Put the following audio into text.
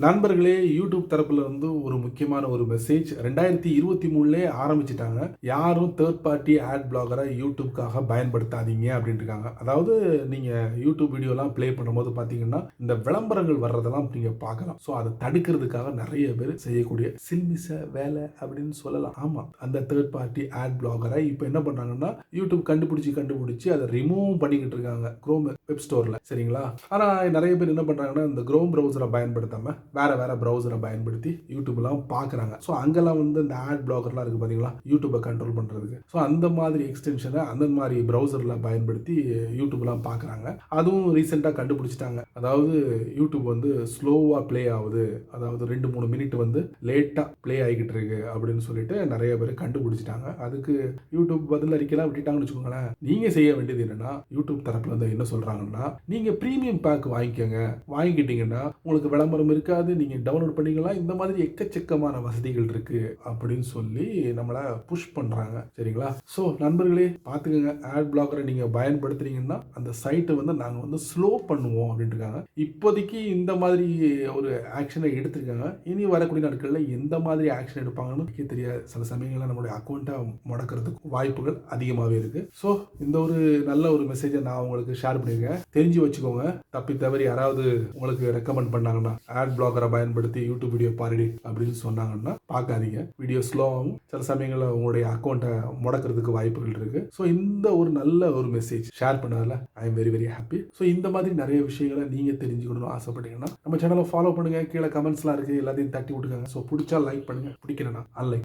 நண்பர்களே, யூடியூப் தரப்புல இருந்து ஒரு முக்கியமான ஒரு மெசேஜ் 2023 ஆரம்பிச்சிட்டாங்க. யாரும் தேர்ட் பார்ட்டி ஆட் பிளாகரை யூடியூப்காக பயன்படுத்தாதீங்க அப்படின்னு இருக்காங்க. அதாவது நீங்க யூடியூப் வீடியோலாம் ப்ளே பண்ணும்போது பார்த்தீங்கன்னா, இந்த விளம்பரங்கள் வர்றதெல்லாம் நீங்க பார்க்கலாம். ஸோ அதை தடுக்கிறதுக்காக நிறைய பேர் செய்யக்கூடிய சில்மிச வேலை அப்படின்னு சொல்லலாம். ஆமா, அந்த தேர்ட் பார்ட்டி ஆட் பிளாகரை இப்போ என்ன பண்றாங்கன்னா, யூடியூப் கண்டுபிடிச்சு அதை ரிமூவ் பண்ணிக்கிட்டு இருக்காங்க குரோம் வெப் ஸ்டோர்ல. சரிங்களா? ஆனா நிறைய பேர் என்ன பண்றாங்கன்னா, இந்த குரோம் ப்ரௌசரை பயன்படுத்தாம வேற ப்ரௌசரை பயன்படுத்தி யூடியூப்லாம் பார்க்குறாங்க. ஸோ அங்கெல்லாம் வந்து இந்த ஆட் பிளாகர்லாம் இருக்குது பார்த்தீங்களா, யூடியூப்பை கண்ட்ரோல் பண்ணுறதுக்கு. ஸோ அந்த மாதிரி எக்ஸ்டென்ஷனை அந்த மாதிரி ப்ரௌசரில் பயன்படுத்தி யூடியூப்லாம் பார்க்குறாங்க. அதுவும் ரீசெண்டாக கண்டுபிடிச்சிட்டாங்க. அதாவது யூடியூப் வந்து ஸ்லோவாக ப்ளே ஆகுது, அதாவது 2-3 மினிட் வந்து லேட்டாக ப்ளே ஆகிக்கிட்டு இருக்கு அப்படின்னு சொல்லிட்டு நிறைய பேர் கண்டுபிடிச்சிட்டாங்க. அதுக்கு யூடியூப் பதில் அறிக்கைலாம் விட்டுட்டாங்கன்னு வச்சுக்கோங்களேன். நீங்கள் செய்ய வேண்டியது என்னன்னா, யூடியூப் தரப்புல வந்து என்ன சொல்கிறாங்கன்னா, நீங்கள் ப்ரீமியம் பேக் வாங்கிக்கோங்க. வாங்கிக்கிட்டீங்கன்னா உங்களுக்கு விளம்பரம் இருக்காது, நீங்க டவுன்லோட் பண்ணிக்கலாம். இந்த மாதிரி எக்கச்சக்கமான வசதிகள் இருக்கு அப்படின்னு சொல்லி நம்மளை புஷ் பண்றாங்க. சரிங்களா? ஸோ நண்பர்களே, பார்த்துக்கோங்க. ஆட் பிளாக்கரை நீங்க பயன்படுத்துறீங்கன்னா அந்த சைட்டை வந்து நாங்கள் வந்து ஸ்லோ பண்ணுவோம் அப்படின்னு இருக்காங்க. இப்போதைக்கு இந்த மாதிரி ஒரு ஆக்ஷனை எடுத்திருக்காங்க. இனி வரக்கூடிய நாட்களில் எந்த மாதிரி ஆக்ஷன் எடுப்பாங்கன்னு தெரியாது. சில சமயங்களில் நம்மளுடைய அக்கௌண்ட்டை முடக்கிறதுக்கு வாய்ப்புகள் அதிகமாகவே இருக்கு. ஸோ இந்த ஒரு நல்ல ஒரு மெசேஜை நான் உங்களுக்கு ஷேர் பண்ணியிருக்கேன். தெரிஞ்சு வச்சுக்கோங்க. தப்பி தவறி யாராவது உங்களுக்கு ரெக்கமெண்ட் பண்ணாங்கன்னா, ஆட் பிளாகரை பயன்படுத்தி யூடியூப் வீடியோ பாருடி அப்படின்னு சொன்னாங்கன்னா பார்க்காதீங்க. வீடியோ ஸ்லோ ஆகும். சில சமயங்களில் உங்களுடைய அக்கௌண்ட்டை முடக்கிறதுக்கு வாய்ப்புகள் இருக்கு. ஸோ இந்த ஒரு நல்ல ஒரு மெசேஜ் ஷேர் பண்ணதில் I am very very happy. So இந்த மாதிரி நிறைய விஷயங்களை நீங்க தெரிஞ்சுக்கணும்னு ஆசைப்பட்டீங்கன்னா நம்ம சேனலை ஃபாலோ பண்ணுங்க. கீழே கமெண்ட்ஸ்லாம் இருக்கு, எல்லாத்தையும் தட்டி விட்டுக்கோங்க. ஸோ பிடிச்சா லைக் பண்ணுங்க, பிடிக்கலன்னா அன்லைக்.